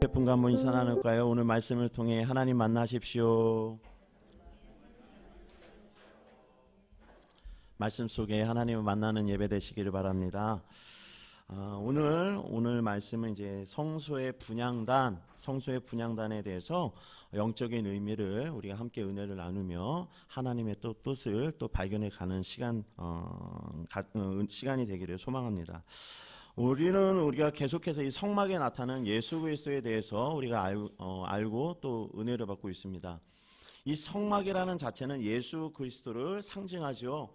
앞에 분과 한번 인사 나눌까요? 오늘 말씀을 통해 하나님 만나십시오. 말씀 속에 하나님을 만나는 예배 되시기를 바랍니다. 오늘 말씀은 이제 성소의 분향단에 대해서 영적인 의미를 우리가 함께 은혜를 나누며 하나님의 또 뜻을 또 발견해 가는 시간이 되기를 소망합니다. 우리가 계속해서 이 성막에 나타나는 예수 그리스도에 대해서 우리가 알고 또 은혜를 받고 있습니다. 이 성막이라는 자체는 예수 그리스도를 상징하죠.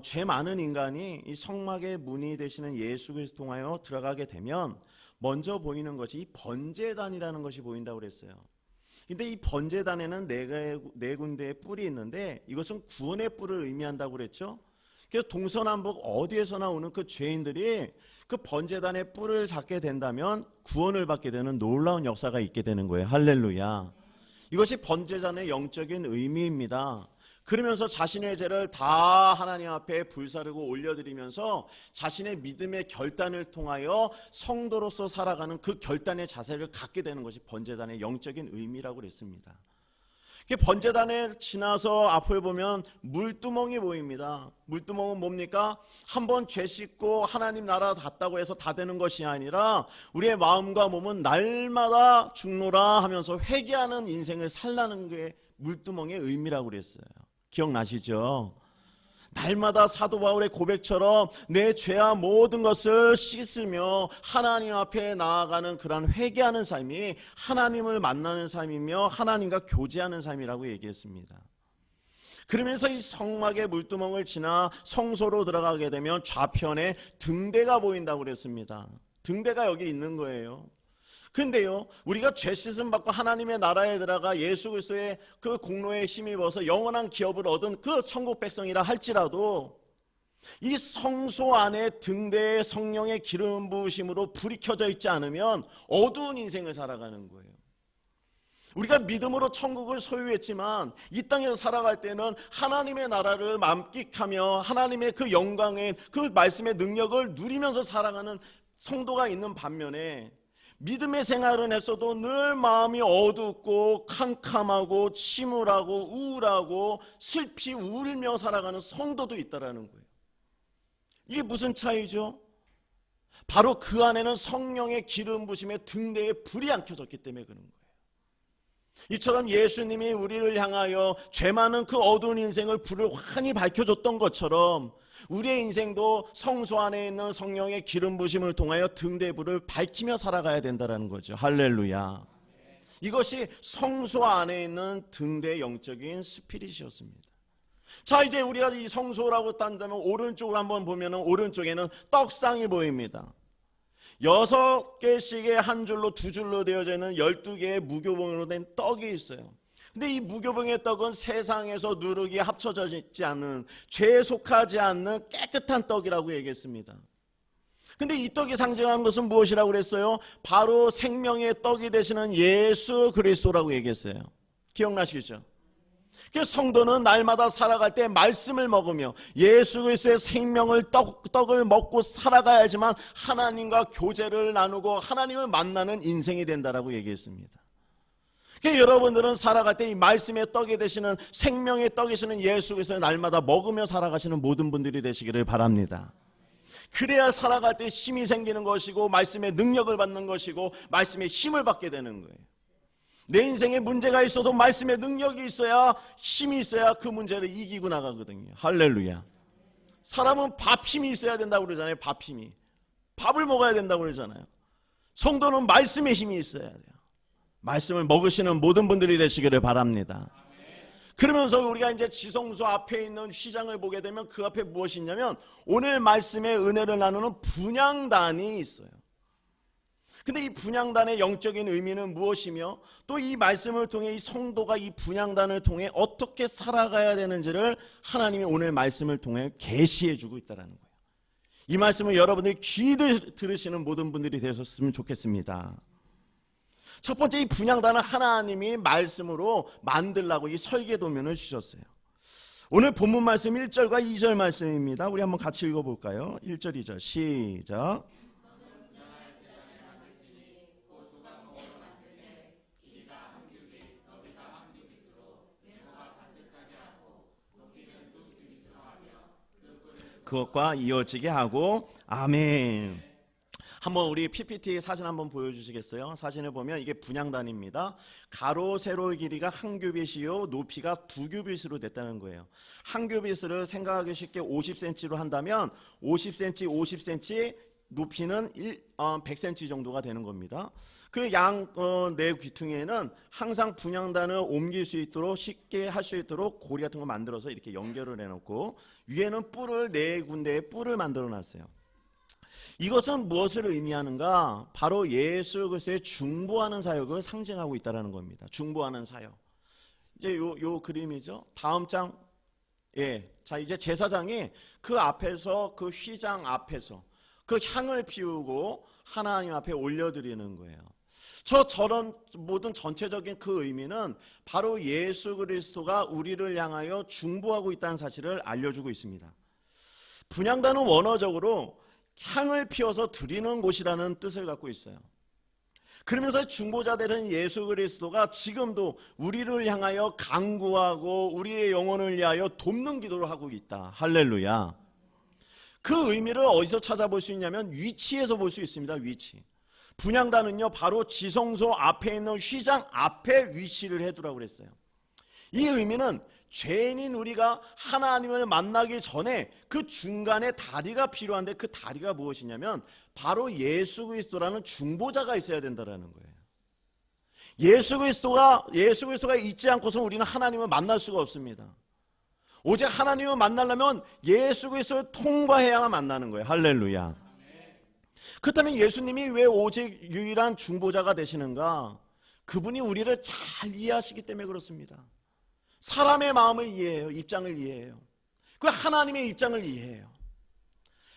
죄 많은 인간이 이 성막의 문이 되시는 예수 그리스도 통하여 들어가게 되면 먼저 보이는 것이 이 번제단이라는 것이 보인다고 그랬어요. 근데 이 번제단에는 네 군데의 뿔이 있는데 이것은 구원의 뿔을 의미한다고 그랬죠. 그래서 동서남북 어디에서나 오는 그 죄인들이 그 번제단의 뿔을 잡게 된다면 구원을 받게 되는 놀라운 역사가 있게 되는 거예요. 할렐루야. 이것이 번제단의 영적인 의미입니다. 그러면서 자신의 죄를 다 하나님 앞에 불사르고 올려드리면서 자신의 믿음의 결단을 통하여 성도로서 살아가는 그 결단의 자세를 갖게 되는 것이 번제단의 영적인 의미라고 그랬습니다. 번제단에 지나서 앞을 보면 물두멍이 보입니다. 물두멍은 뭡니까? 한번 죄 씻고 하나님 나라 갔다고 해서 다 되는 것이 아니라 우리의 마음과 몸은 날마다 죽노라 하면서 회개하는 인생을 살라는 게 물두멍의 의미라고 그랬어요. 기억나시죠? 날마다 사도 바울의 고백처럼 내 죄와 모든 것을 씻으며 하나님 앞에 나아가는 그런 회개하는 삶이 하나님을 만나는 삶이며 하나님과 교제하는 삶이라고 얘기했습니다. 그러면서 이 성막의 물두멍을 지나 성소로 들어가게 되면 좌편에 등대가 보인다고 그랬습니다. 등대가 여기 있는 거예요. 근데요, 우리가 죄 씻음 받고 하나님의 나라에 들어가 예수 그리스도의 그 공로에 힘입어서 영원한 기업을 얻은 그 천국 백성이라 할지라도 이 성소 안에 등대의 성령의 기름 부으심으로 불이 켜져 있지 않으면 어두운 인생을 살아가는 거예요. 우리가 믿음으로 천국을 소유했지만 이 땅에서 살아갈 때는 하나님의 나라를 만끽하며 하나님의 그 영광의 그 말씀의 능력을 누리면서 살아가는 성도가 있는 반면에 믿음의 생활은 했어도 늘 마음이 어둡고 캄캄하고 침울하고 우울하고 슬피 울며 살아가는 성도도 있다라는 거예요. 이게 무슨 차이죠? 바로 그 안에는 성령의 기름 부심에 등대에 불이 안 켜졌기 때문에 그런 거예요. 이처럼 예수님이 우리를 향하여 죄 많은 그 어두운 인생을 불을 환히 밝혀줬던 것처럼 우리의 인생도 성소 안에 있는 성령의 기름 부심을 통하여 등대불을 밝히며 살아가야 된다는 거죠. 할렐루야. 이것이 성소 안에 있는 등대의 영적인 스피릿이었습니다. 자, 이제 우리가 이 성소라고 딴다면 오른쪽으로 한번 보면 오른쪽에는 떡상이 보입니다. 6개씩의 한 줄로 두 줄로 되어져 있는 12개의 무교봉으로 된 떡이 있어요. 근데 이 무교봉의 떡은 세상에서 누룩이 합쳐져 있지 않은, 죄에 속하지 않는 깨끗한 떡이라고 얘기했습니다. 근데 이 떡이 상징하는 것은 무엇이라고 그랬어요? 바로 생명의 떡이 되시는 예수 그리스도라고 얘기했어요. 기억나시겠죠? 그래서 성도는 날마다 살아갈 때 말씀을 먹으며 예수 그리스도의 생명을 떡을 먹고 살아가야지만 하나님과 교제를 나누고 하나님을 만나는 인생이 된다라고 얘기했습니다. 여러분들은 살아갈 때 이 말씀의 떡이 되시는 생명의 떡이시는 예수 그리스도를 날마다 먹으며 살아가시는 모든 분들이 되시기를 바랍니다. 그래야 살아갈 때 힘이 생기는 것이고 말씀의 능력을 받는 것이고 말씀의 힘을 받게 되는 거예요. 내 인생에 문제가 있어도 말씀의 능력이 있어야, 힘이 있어야 그 문제를 이기고 나가거든요. 할렐루야. 사람은 밥 힘이 있어야 된다고 그러잖아요. 밥 힘이. 밥을 먹어야 된다고 그러잖아요. 성도는 말씀의 힘이 있어야 돼요. 말씀을 먹으시는 모든 분들이 되시기를 바랍니다. 그러면서 우리가 이제 지성소 앞에 있는 휘장을 보게 되면 그 앞에 무엇이 있냐면 오늘 말씀의 은혜를 나누는 분향단이 있어요. 근데 이 분향단의 영적인 의미는 무엇이며 또 이 말씀을 통해 이 성도가 이 분향단을 통해 어떻게 살아가야 되는지를 하나님이 오늘 말씀을 통해 계시해 주고 있다는 거예요. 이 말씀을 여러분들이 귀 들으시는 모든 분들이 되셨으면 좋겠습니다. 첫 번째, 이 분향단은 하나님이 말씀으로 만들라고 이 설계도면을 주셨어요. 오늘 본문 말씀 1절과 2절 말씀입니다. 우리 한번 같이 읽어볼까요? 1절 2절 시작. 그것과 이어지게 하고 아멘. 한번 우리 PPT 사진 한번 보여주시겠어요? 사진을 보면 이게 분향단입니다. 가로 세로의 길이가 한 규빗이요 높이가 두 규빗으로 됐다는 거예요. 한 규빗을 생각하기 쉽게 50cm로 한다면 50cm, 50cm 높이는 100cm 정도가 되는 겁니다. 그 네 귀퉁이에는 항상 분향단을 옮길 수 있도록 쉽게 할 수 있도록 고리 같은 거 만들어서 이렇게 연결을 해놓고 위에는 뿔을 네 군데의 뿔을 만들어 놨어요. 이것은 무엇을 의미하는가? 바로 예수 그리스도의 중보하는 사역을 상징하고 있다는 겁니다. 중보하는 사역. 이제 요 그림이죠. 다음 장. 예. 자, 이제 제사장이 그 앞에서 그 휘장 앞에서 그 향을 피우고 하나님 앞에 올려드리는 거예요. 저런 모든 전체적인 그 의미는 바로 예수 그리스도가 우리를 향하여 중보하고 있다는 사실을 알려주고 있습니다. 분향단은 원어적으로 향을 피워서 드리는 곳이라는 뜻을 갖고 있어요. 그러면서 중보자 되는 예수 그리스도가 지금도 우리를 향하여 간구하고 우리의 영혼을 위하여 돕는 기도를 하고 있다. 할렐루야. 그 의미를 어디서 찾아볼 수 있냐면 위치에서 볼 수 있습니다. 위치. 분향단은요 바로 지성소 앞에 있는 휘장 앞에 위치를 해두라고 그랬어요. 이 의미는 죄인인 우리가 하나님을 만나기 전에 그 중간에 다리가 필요한데 그 다리가 무엇이냐면 바로 예수 그리스도라는 중보자가 있어야 된다는 거예요. 예수 그리스도가 있지 않고서 우리는 하나님을 만날 수가 없습니다. 오직 하나님을 만나려면 예수 그리스도를 통과해야만 만나는 거예요. 할렐루야. 그렇다면 예수님이 왜 오직 유일한 중보자가 되시는가? 그분이 우리를 잘 이해하시기 때문에 그렇습니다. 사람의 마음을 이해해요. 입장을 이해해요. 그 하나님의 입장을 이해해요.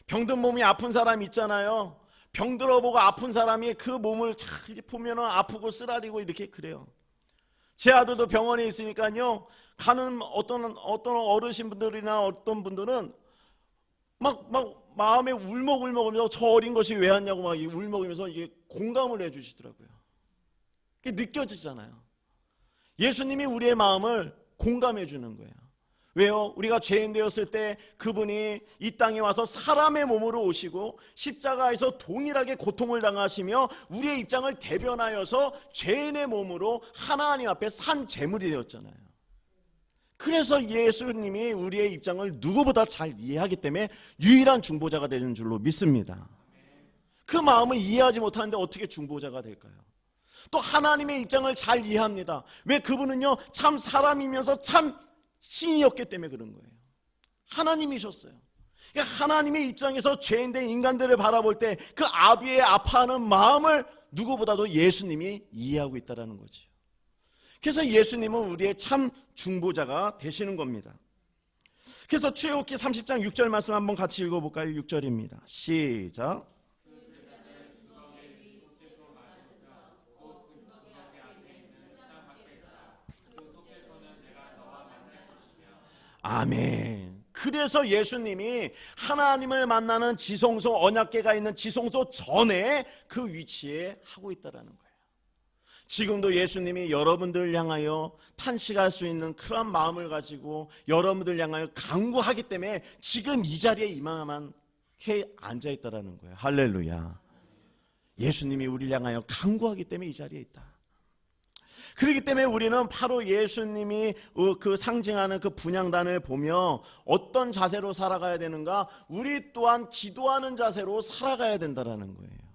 병든 몸이 아픈 사람 있잖아요. 병들어보고 아픈 사람이 그 몸을 잘 보면 아프고 쓰라리고 이렇게 그래요. 제 아들도 병원에 있으니까요. 가는 어떤 어르신분들이나 어떤 분들은 막 마음에 울먹울먹하면서 저 어린 것이 왜 왔냐고 막 울먹이면서 이게 공감을 해주시더라고요. 그게 느껴지잖아요. 예수님이 우리의 마음을 공감해 주는 거예요. 왜요? 우리가 죄인 되었을 때 그분이 이 땅에 와서 사람의 몸으로 오시고 십자가에서 동일하게 고통을 당하시며 우리의 입장을 대변하여서 죄인의 몸으로 하나님 앞에 산 제물이 되었잖아요. 그래서 예수님이 우리의 입장을 누구보다 잘 이해하기 때문에 유일한 중보자가 되는 줄로 믿습니다. 그 마음을 이해하지 못하는데 어떻게 중보자가 될까요? 또 하나님의 입장을 잘 이해합니다. 왜? 그분은요 참 사람이면서 참 신이었기 때문에 그런 거예요. 하나님이셨어요. 그러니까 하나님의 입장에서 죄인된 인간들을 바라볼 때 그 아비의 아파하는 마음을 누구보다도 예수님이 이해하고 있다는 거죠. 그래서 예수님은 우리의 참 중보자가 되시는 겁니다. 그래서 출애굽기 30장 6절 말씀 한번 같이 읽어볼까요? 6절입니다. 시작. 아멘. 그래서 예수님이 하나님을 만나는 지성소 언약궤가 있는 지성소 전에 그 위치에 하고 있다는 거예요. 지금도 예수님이 여러분들을 향하여 탄식할 수 있는 그런 마음을 가지고 여러분들을 향하여 간구하기 때문에 지금 이 자리에 이만한 해 앉아있다는 거예요. 할렐루야. 예수님이 우리를 향하여 간구하기 때문에 이 자리에 있다. 그렇기 때문에 우리는 바로 예수님이 그 상징하는 그 분향단을 보며 어떤 자세로 살아가야 되는가? 우리 또한 기도하는 자세로 살아가야 된다는 거예요.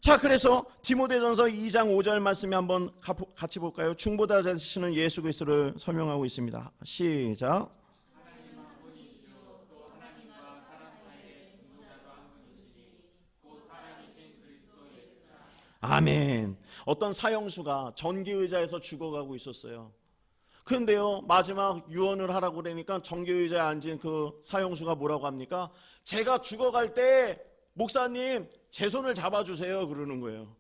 자, 그래서 디모데전서 2장 5절 말씀에 한번 같이 볼까요? 중보자 되시는 예수 그리스도를 설명하고 있습니다. 시작. 아멘. 어떤 사형수가 전기의자에서 죽어가고 있었어요. 그런데요 마지막 유언을 하라고 그러니까 전기의자에 앉은 그 사형수가 뭐라고 합니까? 제가 죽어갈 때 목사님 제 손을 잡아주세요 그러는 거예요.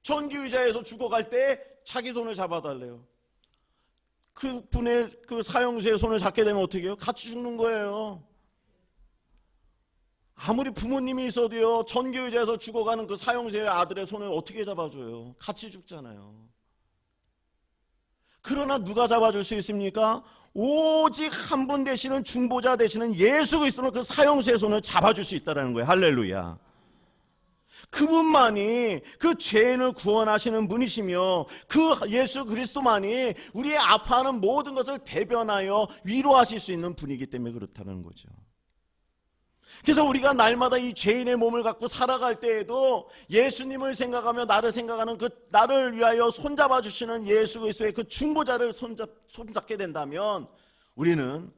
전기의자에서 죽어갈 때 자기 손을 잡아달래요. 그분의 그 사형수의 손을 잡게 되면 어떻게 해요? 같이 죽는 거예요. 아무리 부모님이 있어도요 전기의자에서 죽어가는 그 사형수의 아들의 손을 어떻게 잡아줘요? 같이 죽잖아요. 그러나 누가 잡아줄 수 있습니까? 오직 한 분 되시는 중보자 되시는 예수 그리스도는 그 사형수의 손을 잡아줄 수 있다는 거예요. 할렐루야. 그분만이 그 죄인을 구원하시는 분이시며 그 예수 그리스도만이 우리의 아파하는 모든 것을 대변하여 위로하실 수 있는 분이기 때문에 그렇다는 거죠. 그래서 우리가 날마다 이 죄인의 몸을 갖고 살아갈 때에도 예수님을 생각하며 나를 생각하는 그 나를 위하여 손잡아 주시는 예수 그리스도의 그 중보자를 손잡게 된다면 우리는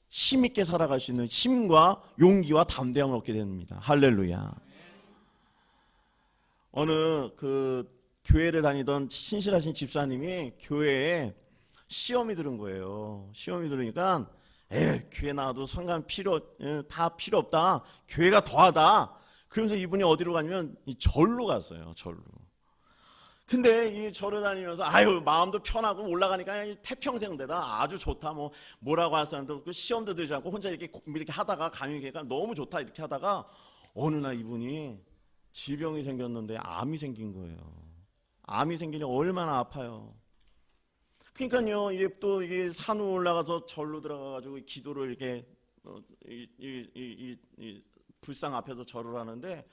힘있게 살아갈 수 있는 힘과 용기와 담대함을 얻게 됩니다. 할렐루야. 어느 그 교회를 다니던 신실하신 집사님이 교회에 시험이 들은 거예요. 시험이 들으니까 교회 나와도 다 필요 없다. 교회가 더하다. 그러면서 이분이 어디로 가냐면 이 절로 갔어요. 절로. 근데 이 절을 다니면서 마음도 편하고 올라가니까 태평생대다. 아주 좋다. 뭐라고 할 사람도 그 시험도 들지 않고 혼자 이렇게 하다가 감리교회가 너무 좋다 이렇게 하다가 어느 날 이분이 질병이 생겼는데 암이 생긴 거예요. 암이 생기니 얼마나 아파요. 그러니까요, 이게 산으로 올라가서 절로 들어가가지고 기도를 이렇게 이 불상 앞에서 절을 하는데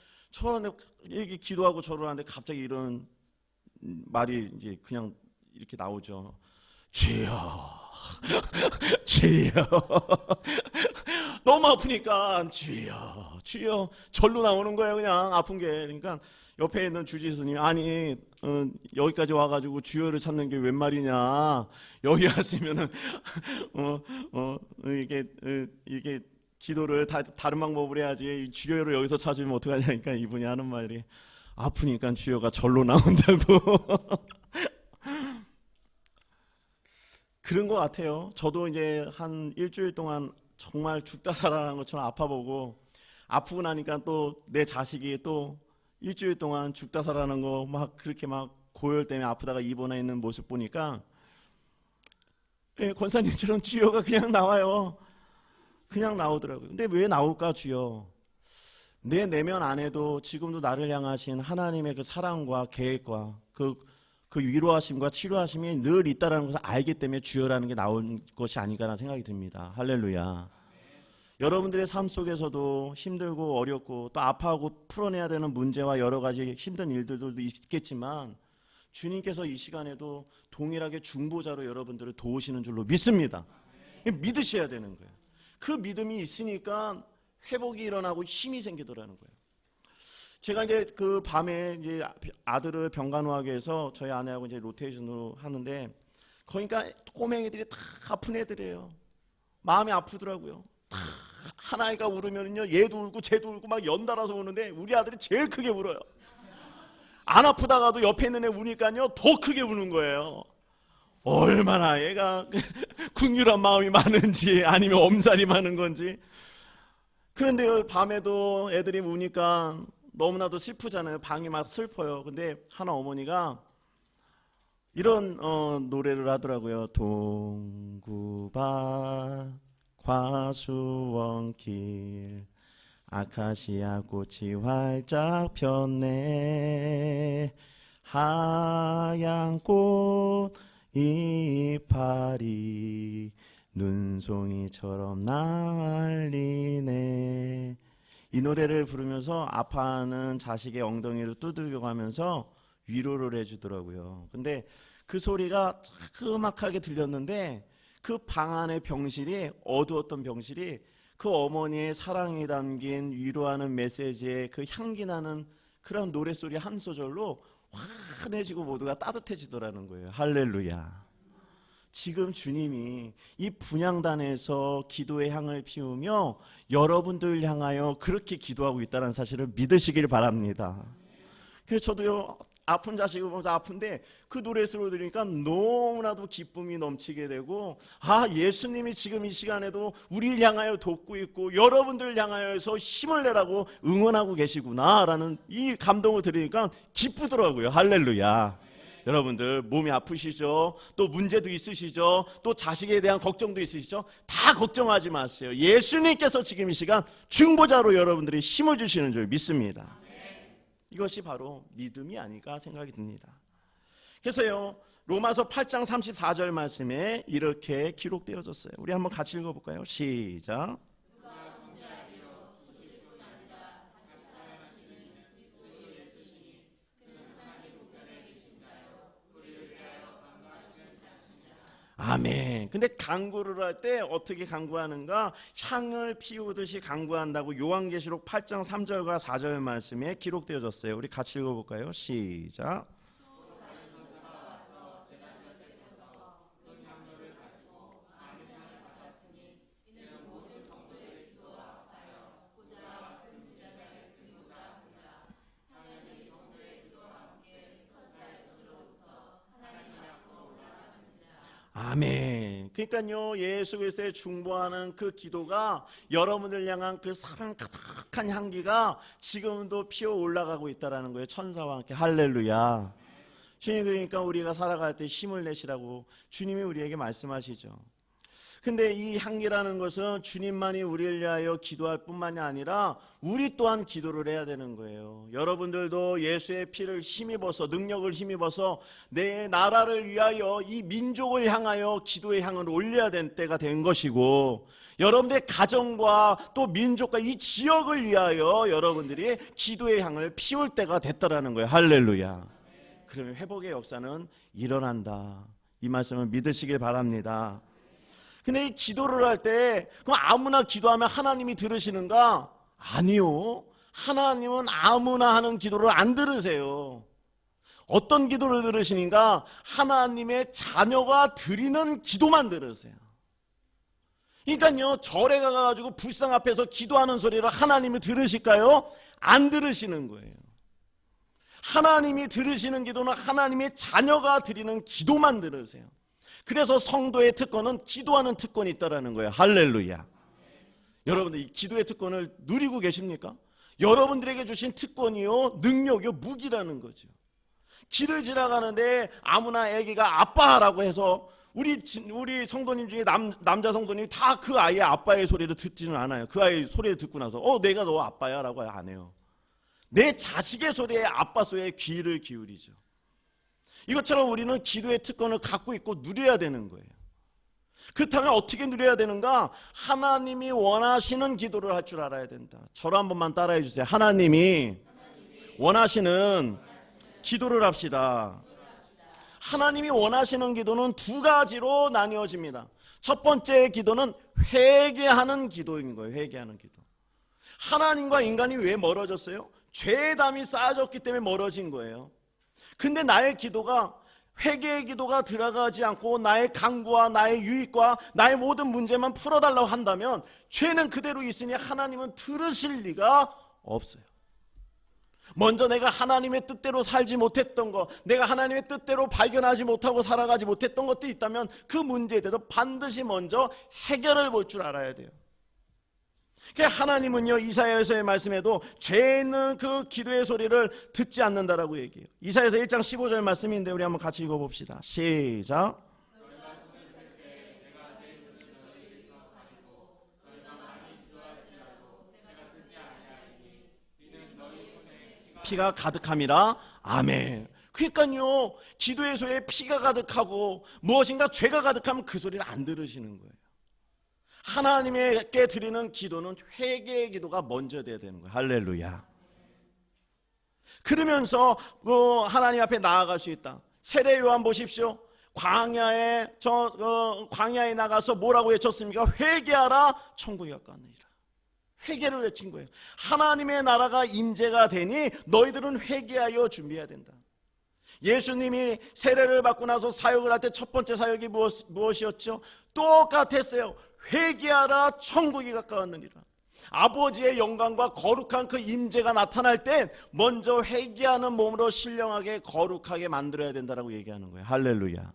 이렇게 기도하고 절을 하는데 갑자기 이런 말이 이제 그냥 이렇게 나오죠. 주여, 주여. 너무 아프니까 주여, 주여. 절로 나오는 거예요. 그냥 아픈 게. 그러니까 옆에 있는 주지스님이 아니 여기까지 와가지고 주여를 찾는 게 웬 말이냐. 여기 왔으면은 이게 기도를 다른 방법으로 해야지. 주여를 여기서 찾으면 어떡하냐니까 이분이 하는 말이 아프니까 주여가 절로 나온다고. 그런 것 같아요. 저도 이제 한 일주일 동안 정말 죽다 살아나는 것처럼 아파보고 아프고 나니까 또 내 자식이 또 일주일 동안 죽다 살아나는 거 막 그렇게 막 고열 때문에 아프다가 입원해 있는 모습 보니까 권사님처럼 주여가 그냥 나와요. 그냥 나오더라고요. 근데 왜 나올까 주여? 내 내면 안에도 지금도 나를 향하신 하나님의 그 사랑과 계획과 그 위로하심과 치료하심이 늘 있다는 것을 알기 때문에 주여라는 게 나온 것이 아닌가라는 생각이 듭니다. 할렐루야. 여러분들의 삶 속에서도 힘들고 어렵고 또 아파하고 풀어내야 되는 문제와 여러 가지 힘든 일들도 있겠지만 주님께서 이 시간에도 동일하게 중보자로 여러분들을 도우시는 줄로 믿습니다. 믿으셔야 되는 거예요. 그 믿음이 있으니까 회복이 일어나고 힘이 생기더라는 거예요. 제가 이제 그 밤에 이제 아들을 병간호하게 해서 저희 아내하고 이제 로테이션으로 하는데 그러니까 꼬맹이들이 다 아픈 애들이에요. 마음이 아프더라고요. 다 하나이가 울으면요 얘도 울고 쟤도 울고 막 연달아서 우는데 우리 아들이 제일 크게 울어요. 안 아프다가도 옆에 있는 애 우니까요 더 크게 우는 거예요. 얼마나 얘가 긍휼한 마음이 많은지 아니면 엄살이 많은 건지. 그런데 밤에도 애들이 우니까 너무나도 슬프잖아요. 방이 막 슬퍼요. 근데 하나 어머니가 이런 노래를 하더라고요. 동구밭 과수원길 아카시아 꽃이 활짝 폈네 하얀 꽃 이파리 눈송이처럼 날리네. 이 노래를 부르면서 아파하는 자식의 엉덩이를 두들겨 가면서 위로를 해주더라고요. 근데 그 소리가 자그막하게 들렸는데 그 방 안의 병실이 어두웠던 병실이 그 어머니의 사랑이 담긴 위로하는 메시지의 그 향기 나는 그런 노래소리 한 소절로 환해지고 모두가 따뜻해지더라는 거예요. 할렐루야. 지금 주님이 이 분향단에서 기도의 향을 피우며 여러분들 향하여 그렇게 기도하고 있다는 사실을 믿으시길 바랍니다. 그래서 저도요 아픈 자식을 보면서 아픈데 그 노래소리 들으니까 너무나도 기쁨이 넘치게 되고 예수님이 지금 이 시간에도 우리를 향하여 돕고 있고 여러분들을 향하여서 힘을 내라고 응원하고 계시구나라는 이 감동을 들으니까 기쁘더라고요. 할렐루야. 여러분들 몸이 아프시죠? 또 문제도 있으시죠? 또 자식에 대한 걱정도 있으시죠? 다 걱정하지 마세요. 예수님께서 지금 이 시간 중보자로 여러분들이 힘을 주시는 줄 믿습니다. 이것이 바로 믿음이 아닐까 생각이 듭니다. 그래서요 로마서 8장 34절 말씀에 이렇게 기록되어졌어요. 우리 한번 같이 읽어볼까요? 시작. 아멘. 근데 간구를 할 때 어떻게 간구하는가? 향을 피우듯이 간구한다고 요한계시록 8장 3절과 4절 말씀에 기록되어졌어요. 우리 같이 읽어볼까요? 시작. 아멘. 그러니까요, 예수 그리스도에 중보하는 그 기도가 여러분들 향한 그 사랑 가득한 향기가 지금도 피어 올라가고 있다라는 거예요. 천사와 함께. 할렐루야. 주님, 그러니까 우리가 살아갈 때 힘을 내시라고 주님이 우리에게 말씀하시죠. 근데 이 향기라는 것은 주님만이 우리를 위하여 기도할 뿐만이 아니라 우리 또한 기도를 해야 되는 거예요. 여러분들도 예수의 피를 힘입어서, 능력을 힘입어서 내 나라를 위하여, 이 민족을 향하여 기도의 향을 올려야 되는 때가 된 것이고, 여러분들의 가정과 또 민족과 이 지역을 위하여 여러분들이 기도의 향을 피울 때가 됐다라는 거예요. 할렐루야. 그러면 회복의 역사는 일어난다. 이 말씀을 믿으시길 바랍니다. 근데 이 기도를 할 때 그럼 아무나 기도하면 하나님이 들으시는가? 아니요. 하나님은 아무나 하는 기도를 안 들으세요. 어떤 기도를 들으시는가? 하나님의 자녀가 드리는 기도만 들으세요. 그러니까요, 절에 가가지고 불상 앞에서 기도하는 소리를 하나님이 들으실까요? 안 들으시는 거예요. 하나님이 들으시는 기도는 하나님의 자녀가 드리는 기도만 들으세요. 그래서 성도의 특권은 기도하는 특권이 있다는 거예요. 할렐루야. 여러분들 이 기도의 특권을 누리고 계십니까? 여러분들에게 주신 특권이요, 능력이요, 무기라는 거죠. 길을 지나가는데 아무나 애기가 아빠라고 해서 우리 성도님 중에 남자 성도님이 다 그 아이의 아빠의 소리를 듣지는 않아요. 그 아이의 소리를 듣고 나서 내가 너 아빠야 라고 안 해요. 내 자식의 소리에, 아빠 소리에 귀를 기울이죠. 이것처럼 우리는 기도의 특권을 갖고 있고 누려야 되는 거예요. 그렇다면 어떻게 누려야 되는가? 하나님이 원하시는 기도를 할 줄 알아야 된다. 저를 한 번만 따라해 주세요. 하나님이 원하시는 기도를 합시다. 하나님이 원하시는 기도는 두 가지로 나뉘어집니다. 첫 번째 기도는 회개하는 기도인 거예요. 회개하는 기도. 하나님과 인간이 왜 멀어졌어요? 죄담이 쌓여졌기 때문에 멀어진 거예요. 근데 나의 기도가, 회개의 기도가 들어가지 않고 나의 간구와 나의 유익과 나의 모든 문제만 풀어달라고 한다면 죄는 그대로 있으니 하나님은 들으실 리가 없어요. 먼저 내가 하나님의 뜻대로 살지 못했던 것, 내가 하나님의 뜻대로 발견하지 못하고 살아가지 못했던 것도 있다면 그 문제에 대해서 반드시 먼저 해결을 볼 줄 알아야 돼요. 하나님은요, 이사야서의 말씀에도 죄는 그 기도의 소리를 듣지 않는다라고 얘기해요. 이사야서 1장 15절 말씀인데 우리 한번 같이 읽어봅시다. 시작. 피가 가득함이라. 아멘. 그러니까요, 기도의 소리에 피가 가득하고 무엇인가 죄가 가득하면 그 소리를 안 들으시는 거예요. 하나님께 드리는 기도는 회개의 기도가 먼저 돼야 되는 거예요. 할렐루야. 그러면서 하나님 앞에 나아갈 수 있다. 세례 요한 보십시오. 광야에 나가서 뭐라고 외쳤습니까? 회개하라, 천국이 가까웠느니라. 회개를 외친 거예요. 하나님의 나라가 임재가 되니 너희들은 회개하여 준비해야 된다. 예수님이 세례를 받고 나서 사역을 할 때 첫 번째 사역이 무엇이었죠? 똑같았어요. 회개하라, 천국이 가까웠느니라. 아버지의 영광과 거룩한 그 임재가 나타날 땐 먼저 회개하는 몸으로 신령하게 거룩하게 만들어야 된다라고 얘기하는 거예요. 할렐루야.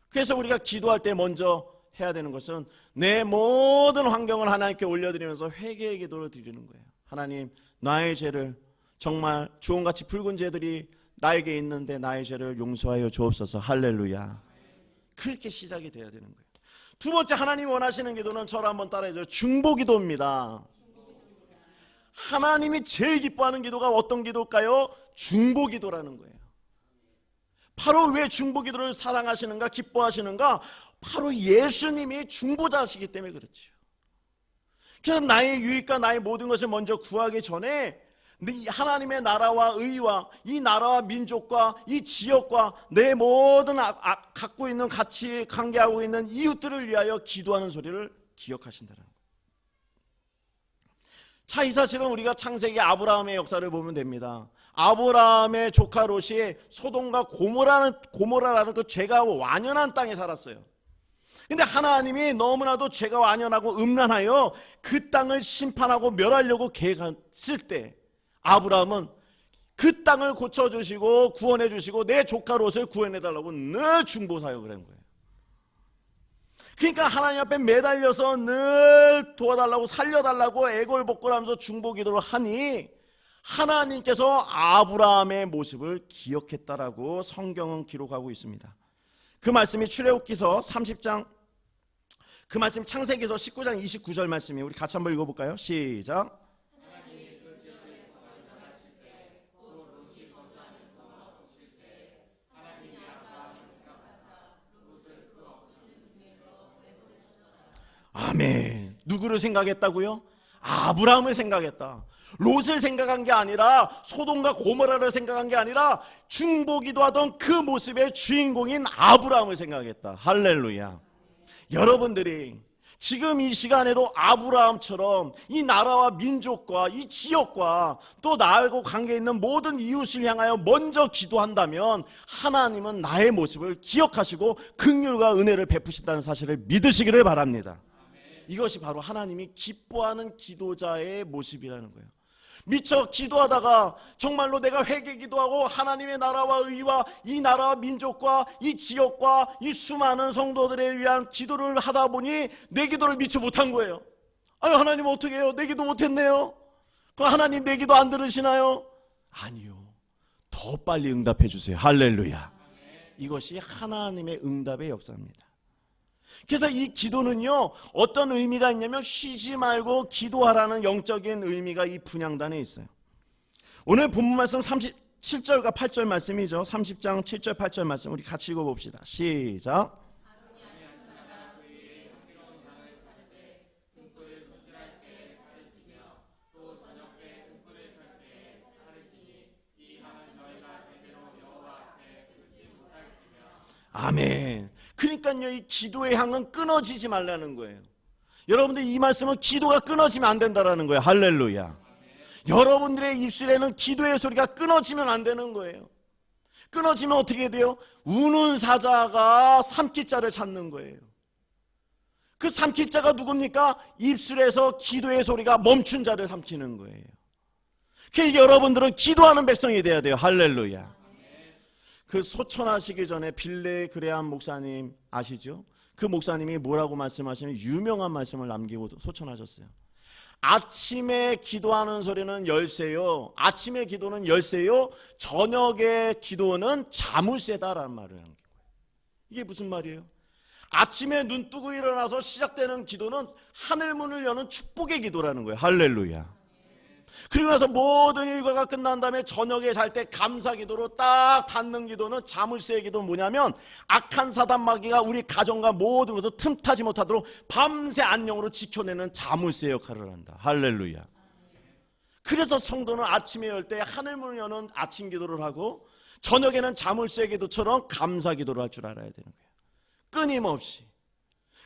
그래서 우리가 기도할 때 먼저 해야 되는 것은 내 모든 환경을 하나님께 올려드리면서 회개의 기도를 드리는 거예요. 하나님, 나의 죄를, 정말 주홍같이 붉은 죄들이 나에게 있는데 나의 죄를 용서하여 주옵소서. 할렐루야. 그렇게 시작이 돼야 되는 거예요. 두 번째, 하나님 원하시는 기도는 저를 한번 따라해줘요. 중보기도입니다. 하나님이 제일 기뻐하는 기도가 어떤 기도일까요? 중보기도라는 거예요. 바로 왜 중보기도를 사랑하시는가, 기뻐하시는가? 바로 예수님이 중보자시기 때문에 그렇죠. 그래서 나의 유익과 나의 모든 것을 먼저 구하기 전에 하나님의 나라와 의와 이 나라와 민족과 이 지역과 내 모든 갖고 있는 같이 관계하고 있는 이웃들을 위하여 기도하는 소리를 기억하신다는 거예요. 자, 이 사실은 우리가 창세기 아브라함의 역사를 보면 됩니다. 아브라함의 조카 롯이 소돔과 고모라라는 그 죄가 완연한 땅에 살았어요. 근데 하나님이 너무나도 죄가 완연하고 음란하여 그 땅을 심판하고 멸하려고 계획했을 때 아브라함은 그 땅을 고쳐주시고 구원해주시고 내 조카 롯을 구원해달라고 늘 중보사역을 한 거예요. 그러니까 하나님 앞에 매달려서 늘 도와달라고 살려달라고 애걸복걸하면서 중보기도를 하니 하나님께서 아브라함의 모습을 기억했다라고 성경은 기록하고 있습니다. 그 말씀이 출애굽기서 30장, 그 말씀 창세기서 19장 29절 말씀이에요. 우리 같이 한번 읽어볼까요? 시작. 아멘. 누구를 생각했다고요? 아브라함을 생각했다. 롯을 생각한 게 아니라 소돔과 고모라를 생각한 게 아니라 중보기도하던 그 모습의 주인공인 아브라함을 생각했다. 할렐루야. 여러분들이 지금 이 시간에도 아브라함처럼 이 나라와 민족과 이 지역과 또 나하고 관계 있는 모든 이웃을 향하여 먼저 기도한다면 하나님은 나의 모습을 기억하시고 긍휼과 은혜를 베푸신다는 사실을 믿으시기를 바랍니다. 이것이 바로 하나님이 기뻐하는 기도자의 모습이라는 거예요. 미처 기도하다가 정말로 내가 회개 기도하고 하나님의 나라와 의와 이 나라와 민족과 이 지역과 이 수많은 성도들에 위한 기도를 하다 보니 내 기도를 미처 못한 거예요. 아유, 하나님 어떻게 해요? 내 기도 못했네요. 그럼 하나님 내 기도 안 들으시나요? 아니요. 더 빨리 응답해 주세요. 할렐루야. 이것이 하나님의 응답의 역사입니다. 그래서 이 기도는요, 어떤 의미가 있냐면 쉬지 말고 기도하라는 영적인 의미가 이 분향단에 있어요. 오늘 본문 말씀 37절과 8절 말씀이죠. 30장 7절 8절 말씀 우리 같이 읽어봅시다. 시작. 아멘. 그러니까요, 이 기도의 향은 끊어지지 말라는 거예요. 여러분들 이 말씀은 기도가 끊어지면 안 된다는 거예요. 할렐루야. 여러분들의 입술에는 기도의 소리가 끊어지면 안 되는 거예요. 끊어지면 어떻게 돼요? 우는 사자가 삼키자를 찾는 거예요. 그 삼키자가 누굽니까? 입술에서 기도의 소리가 멈춘 자를 삼키는 거예요. 그래서 여러분들은 기도하는 백성이 돼야 돼요. 할렐루야. 그 소천하시기 전에 빌레 그레암 목사님 아시죠? 그 목사님이 뭐라고 말씀하시면 유명한 말씀을 남기고 소천하셨어요. 아침에 기도하는 소리는 열쇠요, 아침에 기도는 열쇠요, 저녁에 기도는 자물쇠다라는 말을 한 거예요. 이게 무슨 말이에요? 아침에 눈 뜨고 일어나서 시작되는 기도는 하늘문을 여는 축복의 기도라는 거예요. 할렐루야. 그리고 나서 모든 일과가 끝난 다음에 저녁에 잘 때 감사 기도로 딱 닿는 기도는 자물쇠의 기도는 뭐냐면 악한 사단 마귀가 우리 가정과 모든 것을 틈타지 못하도록 밤새 안녕으로 지켜내는 자물쇠 역할을 한다. 할렐루야. 그래서 성도는 아침에 열 때 하늘문을 여는 아침 기도를 하고 저녁에는 자물쇠 기도처럼 감사 기도를 할 줄 알아야 되는 거예요. 끊임없이.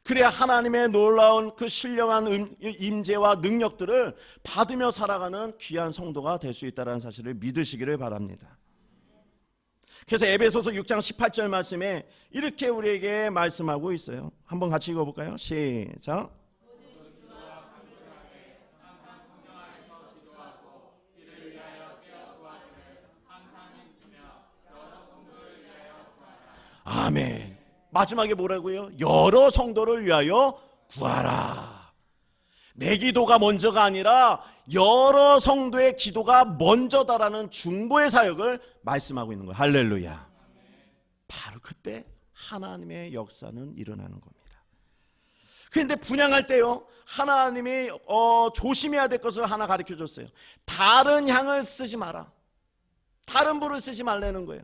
그래야 하나님의 놀라운 그 신령한 임재와 능력들을 받으며 살아가는 귀한 성도가 될 수 있다는 사실을 믿으시기를 바랍니다. 그래서 에베소서 6장 18절 말씀에 이렇게 우리에게 말씀하고 있어요. 한번 같이 읽어볼까요? 시작. 아멘. 마지막에 뭐라고요? 여러 성도를 위하여 구하라. 내 기도가 먼저가 아니라 여러 성도의 기도가 먼저다라는 중보의 사역을 말씀하고 있는 거예요. 할렐루야. 바로 그때 하나님의 역사는 일어나는 겁니다. 그런데 분향할 때요, 하나님이 조심해야 될 것을 하나 가르쳐 줬어요. 다른 향을 쓰지 마라. 다른 불을 쓰지 말라는 거예요.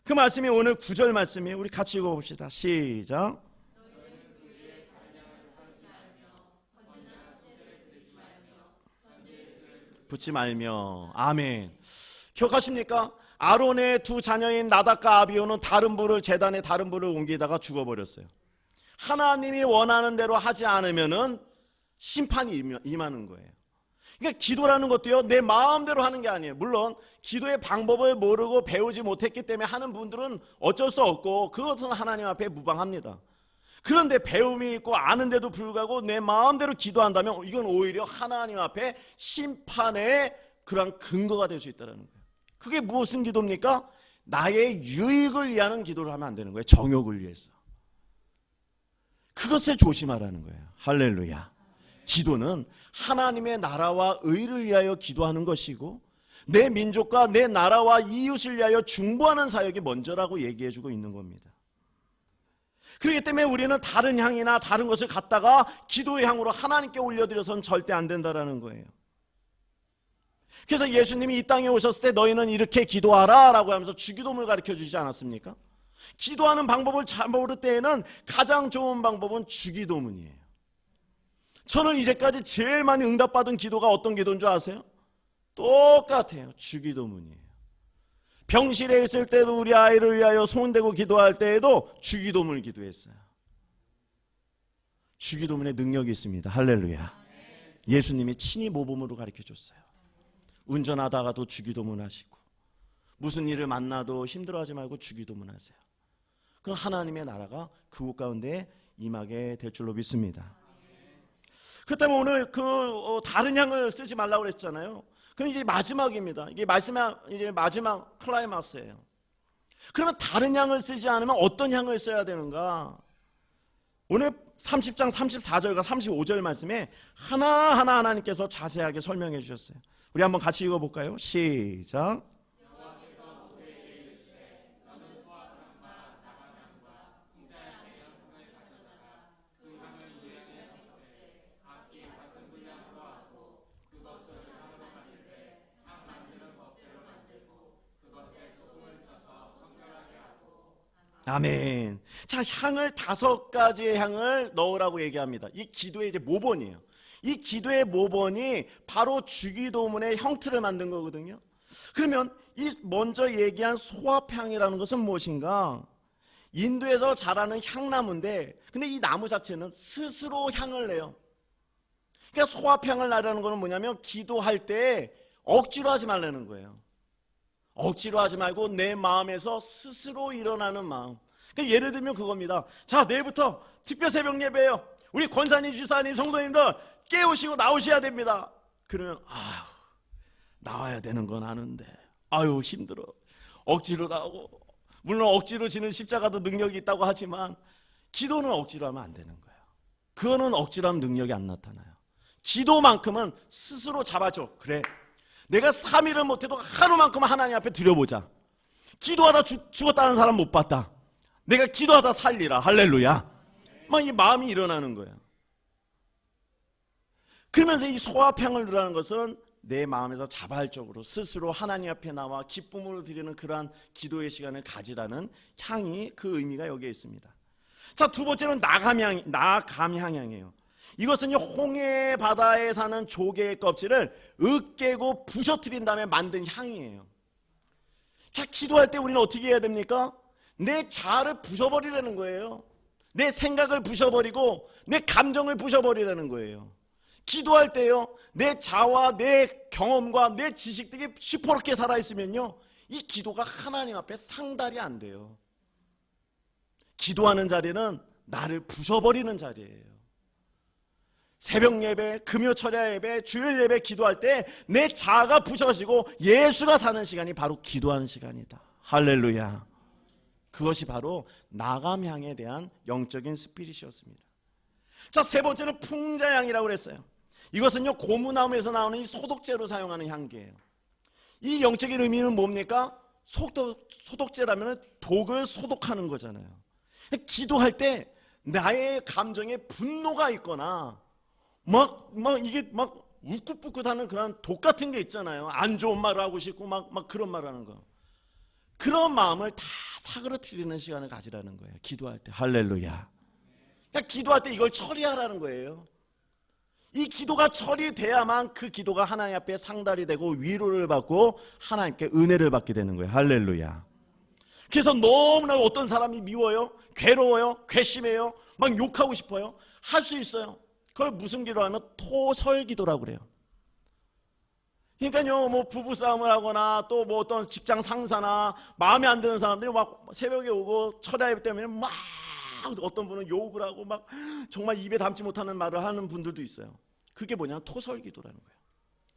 그 말씀이 오늘 9절 말씀이에요. 우리 같이 읽어봅시다. 시작. 붙지 말며. 아멘. 기억하십니까? 아론의 두 자녀인 나답과 아비후는 다른 불을, 제단에 다른 불을 옮기다가 죽어버렸어요. 하나님이 원하는 대로 하지 않으면은 심판이 임하는 거예요. 그러니까 기도라는 것도요, 내 마음대로 하는 게 아니에요. 물론 기도의 방법을 모르고 배우지 못했기 때문에 하는 분들은 어쩔 수 없고 그것은 하나님 앞에 무방합니다. 그런데 배움이 있고 아는데도 불구하고 내 마음대로 기도한다면 이건 오히려 하나님 앞에 심판의 그런 근거가 될 수 있다는 거예요. 그게 무슨 기도입니까? 나의 유익을 위하는 기도를 하면 안 되는 거예요. 정욕을 위해서. 그것을 조심하라는 거예요. 할렐루야. 기도는 하나님의 나라와 의를 위하여 기도하는 것이고 내 민족과 내 나라와 이웃을 위하여 중보하는 사역이 먼저라고 얘기해주고 있는 겁니다. 그렇기 때문에 우리는 다른 향이나 다른 것을 갖다가 기도의 향으로 하나님께 올려드려서는 절대 안 된다는 거예요. 그래서 예수님이 이 땅에 오셨을 때 너희는 이렇게 기도하라 라고 하면서 주기도문을 가르쳐 주시지 않았습니까? 기도하는 방법을 잘 모를 때에는 가장 좋은 방법은 주기도문이에요. 저는 이제까지 제일 많이 응답받은 기도가 어떤 기도인 줄 아세요? 똑같아요. 주기도문이에요. 병실에 있을 때도 우리 아이를 위하여 손대고 기도할 때에도 주기도문을 기도했어요. 주기도문에 능력이 있습니다. 할렐루야. 예수님이 친히 모범으로 가르쳐 줬어요. 운전하다가도 주기도문 하시고 무슨 일을 만나도 힘들어하지 말고 주기도문 하세요. 그럼 하나님의 나라가 그곳 가운데 임하게 될 줄로 믿습니다. 그 때문에 오늘 다른 향을 쓰지 말라고 그랬잖아요. 그럼 이제 마지막입니다. 이게 마지막 클라이막스예요. 그러면 다른 향을 쓰지 않으면 어떤 향을 써야 되는가? 오늘 30장 34절과 35절 말씀에 하나하나 하나님께서 자세하게 설명해 주셨어요. 우리 한번 같이 읽어볼까요? 시작. 아멘. 자, 향을 5가지의 향을 넣으라고 얘기합니다. 이 기도의 이제 모본이에요. 이 기도의 모본이 바로 주기도문의 형틀을 만든 거거든요. 그러면 이 먼저 얘기한 소합향이라는 것은 무엇인가? 인도에서 자라는 향나무인데, 근데 이 나무 자체는 스스로 향을 내요. 그러니까 소합향을 내라는 것은 뭐냐면 기도할 때 억지로 하지 말라는 거예요. 억지로 하지 말고 내 마음에서 스스로 일어나는 마음. 그러니까 예를 들면 그겁니다. 자, 내일부터 특별 새벽 예배예요. 우리 권사님, 주사님, 성도님들 깨우시고 나오셔야 됩니다. 그러면 나와야 되는 건 아는데 힘들어. 억지로 나오고, 물론 억지로 지는 십자가도 능력이 있다고 하지만 기도는 억지로 하면 안 되는 거예요. 그거는 억지로 하면 능력이 안 나타나요. 기도만큼은 스스로 잡아줘. 그래, 내가 3일을 못해도 하루만큼은 하나님 앞에 드려보자. 기도하다 죽었다는 사람 못 봤다. 내가 기도하다 살리라. 할렐루야. 막 이 마음이 일어나는 거예요. 그러면서 이 소합향을 누라는 것은 내 마음에서 자발적으로 스스로 하나님 앞에 나와 기쁨으로 드리는 그러한 기도의 시간을 가지라는 향이, 그 의미가 여기에 있습니다. 자, 두 번째는 나감향이에요. 이것은 홍해 바다에 사는 조개의 껍질을 으깨고 부셔뜨린 다음에 만든 향이에요. 자, 기도할 때 우리는 어떻게 해야 됩니까? 내 자아를 부셔버리라는 거예요. 내 생각을 부셔버리고 내 감정을 부셔버리라는 거예요. 기도할 때요, 내 자아와 내 경험과 내 지식들이 시퍼렇게 살아있으면요, 이 기도가 하나님 앞에 상달이 안 돼요. 기도하는 자리는 나를 부셔버리는 자리예요. 새벽 예배, 금요 철야 예배, 주일 예배 기도할 때 내 자아가 부셔지고 예수가 사는 시간이 바로 기도하는 시간이다. 할렐루야. 그것이 바로 나감향에 대한 영적인 스피릿이었습니다. 자, 세 번째는 풍자향이라고 그랬어요. 이것은요, 고무나무에서 나오는 이 소독제로 사용하는 향기예요. 이 영적인 의미는 뭡니까? 소독제라면 독을 소독하는 거잖아요. 기도할 때 나의 감정에 분노가 있거나 이게 웃긋불긋하는 그런 독 같은 게 있잖아요. 안 좋은 말을 하고 싶고 막 그런 말 하는 거. 그런 마음을 다 사그러뜨리는 시간을 가지라는 거예요. 기도할 때. 할렐루야. 그러니까 기도할 때 이걸 처리하라는 거예요. 이 기도가 처리돼야만 그 기도가 하나님 앞에 상달이 되고 위로를 받고 하나님께 은혜를 받게 되는 거예요. 할렐루야. 그래서 너무나 어떤 사람이 미워요, 괴로워요, 괘씸해요, 막 욕하고 싶어요. 할 수 있어요. 그걸 무슨 기도하면 토설기도라고 그래요. 그러니까요, 뭐 부부싸움을 하거나 또 뭐 어떤 직장 상사나 마음에 안 드는 사람들이 막 새벽에 오고 철야예배 때문에 막 어떤 분은 욕을 하고 막 정말 입에 담지 못하는 말을 하는 분들도 있어요. 그게 뭐냐면 토설기도라는 거예요.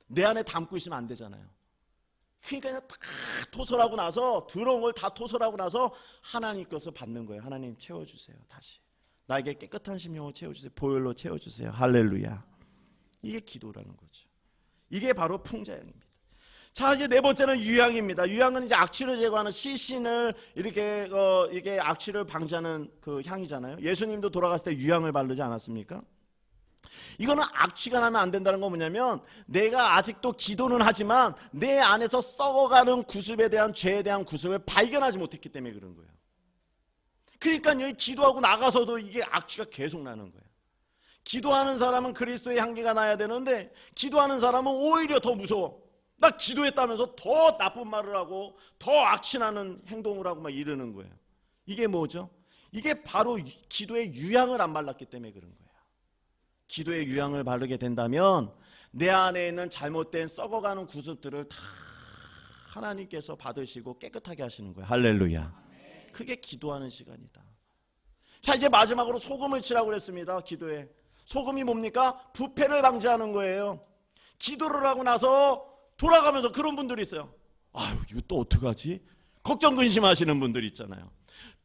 내 안에 담고 있으면 안 되잖아요. 그러니까 다 토설하고 나서 더러운 걸 다 토설하고 나서 하나님께서 받는 거예요. 하나님 채워주세요. 다시 나에게 깨끗한 심령을 채워주세요. 보혈로 채워주세요. 할렐루야. 이게 기도라는 거죠. 이게 바로 풍자향입니다. 자, 이제 네 번째는 유향입니다. 유향은 이제 악취를 제거하는 시신을 이게 악취를 방지하는 그 향이잖아요. 예수님도 돌아갔을 때 유향을 바르지 않았습니까? 이거는 악취가 나면 안 된다는 건 뭐냐면 내가 아직도 기도는 하지만 내 안에서 썩어가는 구습에 대한 죄에 대한 구습을 발견하지 못했기 때문에 그런 거예요. 그러니까요, 기도하고 나가서도 이게 악취가 계속 나는 거예요. 기도하는 사람은 그리스도의 향기가 나야 되는데 기도하는 사람은 오히려 더 무서워. 나 기도했다면서 더 나쁜 말을 하고 더 악취나는 행동을 하고 막 이러는 거예요. 이게 뭐죠? 이게 바로 기도의 유향을 안 발랐기 때문에 그런 거예요. 기도의 유향을 바르게 된다면 내 안에 있는 잘못된 썩어가는 구습들을 다 하나님께서 받으시고 깨끗하게 하시는 거예요. 할렐루야. 그게 기도하는 시간이다. 자, 이제 마지막으로 소금을 치라고 그랬습니다. 기도에. 소금이 뭡니까? 부패를 방지하는 거예요. 기도를 하고 나서 돌아가면서 그런 분들이 있어요. 아유, 이거 또 어떡하지? 걱정 근심하시는 분들이 있잖아요.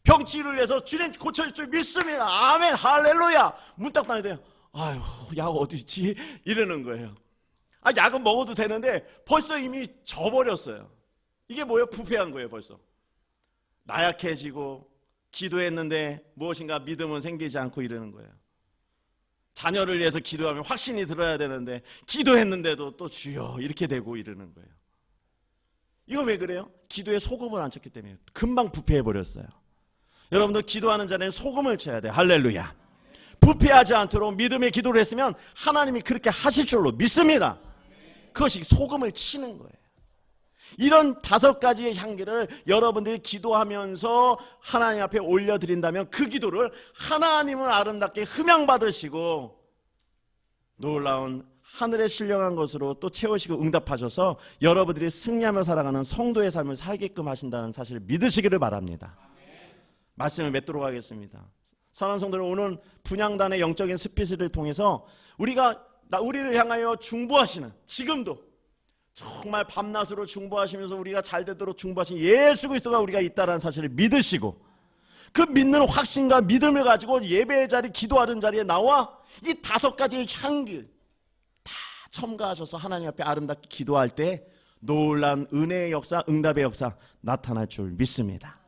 병치유를 해서 주님 고쳐줄 줄 믿습니다. 아멘. 할렐루야. 문 딱 닫아야 돼요. 아유, 약 어디 있지? 이러는 거예요. 아, 약은 먹어도 되는데 벌써 이미 져버렸어요. 이게 뭐예요? 부패한 거예요. 벌써 나약해지고 기도했는데 무엇인가 믿음은 생기지 않고 이러는 거예요. 자녀를 위해서 기도하면 확신이 들어야 되는데 기도했는데도 또 주여 이렇게 되고 이러는 거예요. 이거 왜 그래요? 기도에 소금을 안 쳤기 때문에 금방 부패해버렸어요. 여러분들 기도하는 자리에 소금을 쳐야 돼요. 할렐루야. 부패하지 않도록 믿음의 기도를 했으면 하나님이 그렇게 하실 줄로 믿습니다. 그것이 소금을 치는 거예요. 이런 5가지의 향기를 여러분들이 기도하면서 하나님 앞에 올려드린다면 그 기도를 하나님을 아름답게 흠양받으시고 놀라운 하늘의 신령한 것으로 또 채우시고 응답하셔서 여러분들이 승리하며 살아가는 성도의 삶을 살게끔 하신다는 사실을 믿으시기를 바랍니다. 말씀을 맺도록 하겠습니다. 사랑하는 성도들, 오늘 분향단의 영적인 스피스를 통해서 우리를 향하여 중보하시는, 지금도 정말 밤낮으로 중보하시면서 우리가 잘 되도록 중보하신 예수 그리스도가 우리가 있다는 사실을 믿으시고 그 믿는 확신과 믿음을 가지고 예배의 자리, 기도하는 자리에 나와 이 5가지의 향기를 다 첨가하셔서 하나님 앞에 아름답게 기도할 때 놀라운 은혜의 역사, 응답의 역사 나타날 줄 믿습니다.